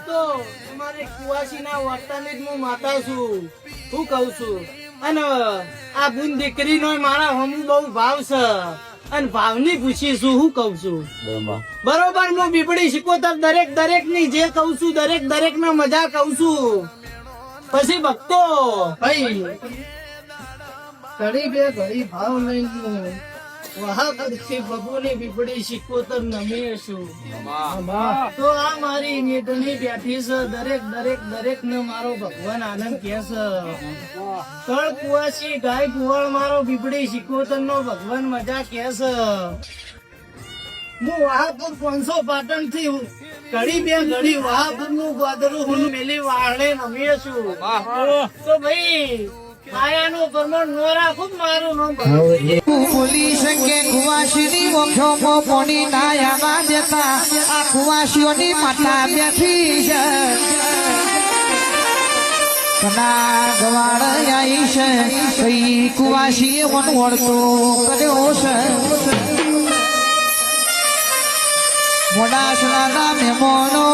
તો તમારે કુવાસીના વર્તનની જ હું માતા છું. હું કહું છું અને આ બુન દીકરીનો મારા હમ બહુ ભાવ છે અને ભાવની પૂછી છું. હું કહું છું બરોબર. હું બીપડી શીખોતર દરેક ની જે કહું છું દરેક ને મજા કહું છું. પછી ભક્તો ભાઈ ઘડી બે ઘડી ભાવ લઈને વહાપુરથી બબુની બીપડી શીખોતર નમી છું. તો આ મારી મીઠની બેઠી છે. દરેક ને મારો ભગવાન આનંદ કે છે. કળ કુવાસી ગાય કુવાળ મારો બીપડી શીખોતર નો ભગવાન મજા કે છે. હું વહાપુર 500 પાટણ થી ઘડી બે ઘડી વહાપુર નું ગોદરું હું મેલી વાળે નમીએ છું. તો ભાઈ માયાનું પ્રમાણ નો રાખું મારું નામ બોલી શકે કુવાસીની ઓખો પોની નાયામાં જતા આ કુવાસીઓની માતા બેઠી છે. કના ગવાડ આવી છે કઈ કુવાસીએ મન વળતો કર્યો છે. મોડાસના મહેમાનો